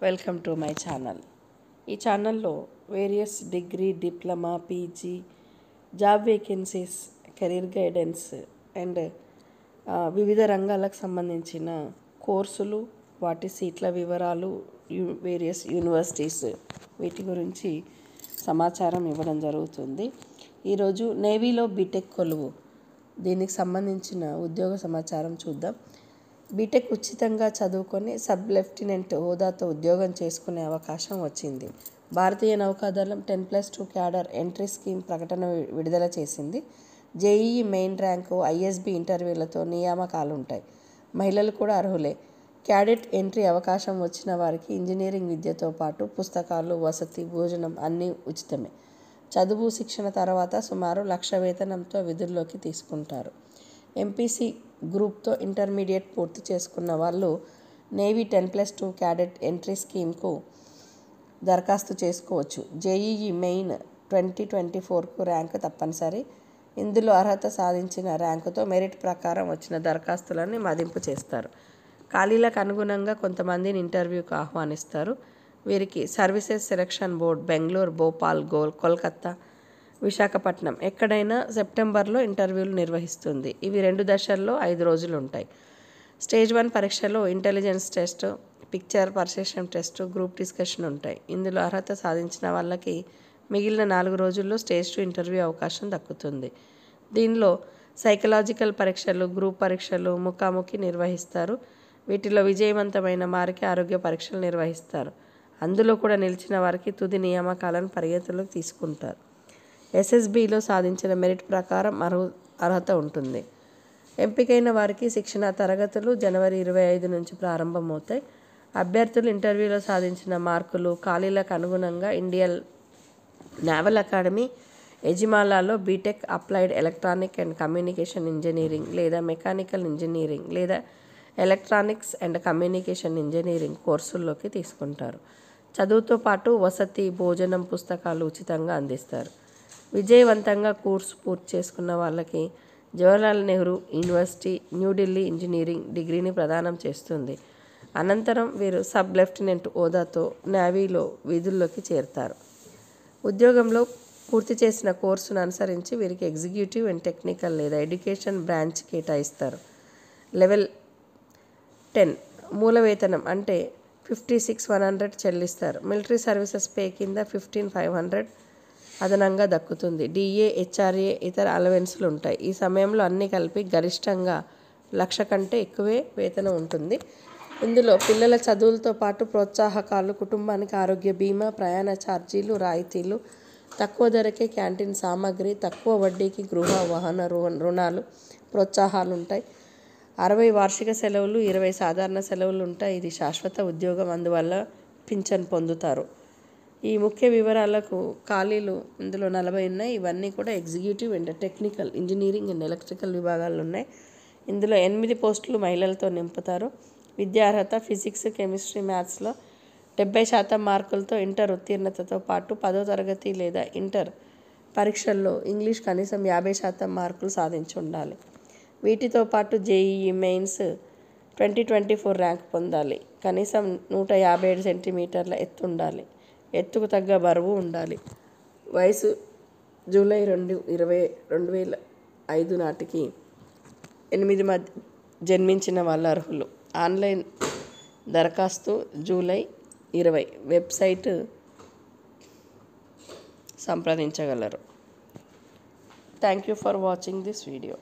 Welcome to my channel. ఈ ఛానల్లో various degree, diploma, PG, job vacancies, career guidance and వివిధ రంగాలకు సంబంధించిన కోర్సులు, వాటి సీట్ల వివరాలు, వేరియస్ యూనివర్సిటీస్ వీటి గురించి సమాచారం ఇవ్వడం జరుగుతుంది. ఈరోజు నేవీలో బీటెక్ కొలువు, దీనికి సంబంధించిన ఉద్యోగ సమాచారం చూద్దాం. బీటెక్ ఉచితంగా చదువుకొని సబ్ లెఫ్టినెంట్ హోదాతో ఉద్యోగం చేసుకునే అవకాశం వచ్చింది. భారతీయ నౌకాదళం 10+2 క్యాడర్ ఎంట్రీ స్కీమ్ ప్రకటన విడుదల చేసింది. జేఈఈ మెయిన్ ర్యాంకు, ఐఎస్బి ఇంటర్వ్యూలతో నియామకాలుంటాయి. మహిళలు కూడా అర్హులే. క్యాడెట్ ఎంట్రీ అవకాశం వచ్చిన వారికి ఇంజనీరింగ్ విద్యతో పాటు పుస్తకాలు, వసతి, భోజనం అన్నీ ఉచితమే. చదువు, శిక్షణ తర్వాత సుమారు 1,00,000 వేతనంతో విధుల్లోకి తీసుకుంటారు. ఎంపీసీ గ్రూప్తో ఇంటర్మీడియట్ పూర్తి చేసుకున్న వాళ్ళు నేవీ 10+2 క్యాడెట్ ఎంట్రీ స్కీమ్కు దరఖాస్తు చేసుకోవచ్చు. జేఈఈ మెయిన్ 2024కు ర్యాంకు తప్పనిసరి. ఇందులో అర్హత సాధించిన ర్యాంకుతో మెరిట్ ప్రకారం వచ్చిన దరఖాస్తులని మదింపు చేస్తారు. ఖాళీలకు అనుగుణంగా కొంతమందిని ఇంటర్వ్యూకు ఆహ్వానిస్తారు. వీరికి services selection board Bengaluru, Bhopal, Kolkata, Visakhapatnam ఎక్కడైనా సెప్టెంబర్లో ఇంటర్వ్యూలు నిర్వహిస్తుంది. ఇవి 2 దశల్లో 5 రోజులు ఉంటాయి. స్టేజ్ 1 పరీక్షలో intelligence test, picture perception test, group discussion ఉంటాయి. ఇందులో అర్హత సాధించిన వాళ్ళకి మిగిలిన 4 రోజుల్లో స్టేజ్ 2 ఇంటర్వ్యూ అవకాశం దక్కుతుంది. దీనిలో సైకలాజికల్ పరీక్షలు, గ్రూప్ పరీక్షలు ముఖాముఖి నిర్వహిస్తారు. వీటిలో విజయవంతమైన వారికి ఆరోగ్య పరీక్షలు నిర్వహిస్తారు. అందులో కూడా నిలిచిన వారికి తుది నియామకాలను పరిగణలోకి తీసుకుంటారు. ఎస్ఎస్బిలో సాధించిన మెరిట్ ప్రకారం అర్హత ఉంటుంది. ఎంపికైన వారికి శిక్షణ తరగతులు జనవరి 25 నుంచి ప్రారంభమవుతాయి. అభ్యర్థులు ఇంటర్వ్యూలో సాధించిన మార్కులు, ఖాళీలకు అనుగుణంగా ఇండియన్ నేవల్ అకాడమీ, ఎజిమాలాలో BTech applied electronic and communication engineering లేదా మెకానికల్ ఇంజనీరింగ్ లేదా ఎలక్ట్రానిక్స్ అండ్ కమ్యూనికేషన్ ఇంజనీరింగ్ కోర్సుల్లోకి తీసుకుంటారు. చదువుతో పాటు వసతి, భోజనం, పుస్తకాలు ఉచితంగా అందిస్తారు. విజయవంతంగా కోర్సు పూర్తి చేసుకున్న వాళ్ళకి జవహర్లాల్ నెహ్రూ యూనివర్సిటీ, న్యూఢిల్లీ ఇంజనీరింగ్ డిగ్రీని ప్రదానం చేస్తుంది. అనంతరం వీరు సబ్ లెఫ్టినెంట్ హోదాతో నేవీలో విధుల్లోకి చేరుతారు. ఉద్యోగంలో పూర్తి చేసిన కోర్సును అనుసరించి వీరికి ఎగ్జిక్యూటివ్ అండ్ టెక్నికల్ లేదా ఎడ్యుకేషన్ బ్రాంచ్ కేటాయిస్తారు. లెవెల్ 10 మూల వేతనం అంటే 56,100 చెల్లిస్తారు. మిలిటరీ సర్వీసెస్ పే కింద 15,500 అదనంగా దక్కుతుంది. డిఏ, హెచ్ఆర్ఏ, ఇతర అలవెన్స్లు ఉంటాయి. ఈ సమయంలో అన్నీ కలిపి గరిష్టంగా 1,00,000 కంటే ఎక్కువే వేతనం ఉంటుంది. ఇందులో పిల్లల చదువులతో పాటు ప్రోత్సాహకాలు, కుటుంబానికి ఆరోగ్య బీమా, ప్రయాణ ఛార్జీలు, రాయితీలు, తక్కువ ధరకే క్యాంటీన్ సామాగ్రి, తక్కువ వడ్డీకి గృహ వాహన రుణాలు, ప్రోత్సాహాలు ఉంటాయి. 60 వార్షిక సెలవులు, 20 సాధారణ సెలవులు ఉంటాయి. ఇది శాశ్వత ఉద్యోగం, అందువల్ల పింఛన్ పొందుతారు. ఈ ముఖ్య వివరాలకు ఖాళీలు ఇందులో 40 ఉన్నాయి. ఇవన్నీ కూడా executive and technical engineering and electrical విభాగాలు ఉన్నాయి. ఇందులో 8 పోస్టులు మహిళలతో నింపుతారు. విద్యార్హత ఫిజిక్స్, కెమిస్ట్రీ, మ్యాథ్స్లో 70% మార్కులతో ఇంటర్ ఉత్తీర్ణతతో పాటు 10వ తరగతి లేదా ఇంటర్ పరీక్షల్లో ఇంగ్లీష్ కనీసం 50% మార్కులు సాధించి ఉండాలి. వీటితో పాటు జేఈఈ మెయిన్స్ 2024 ర్యాంక్ పొందాలి. కనీసం 157 సెంటీమీటర్ల ఎత్తు ఉండాలి. ఎత్తుకు తగ్గ బరువు ఉండాలి. వయసు జూలై 2, 2005 నాటికి 8 మధ్య జన్మించిన వాళ్ళ అర్హులు. ఆన్లైన్ దరఖాస్తు జూలై 20 వెబ్సైట్ సంప్రదించగలరు. Thank you for watching this video.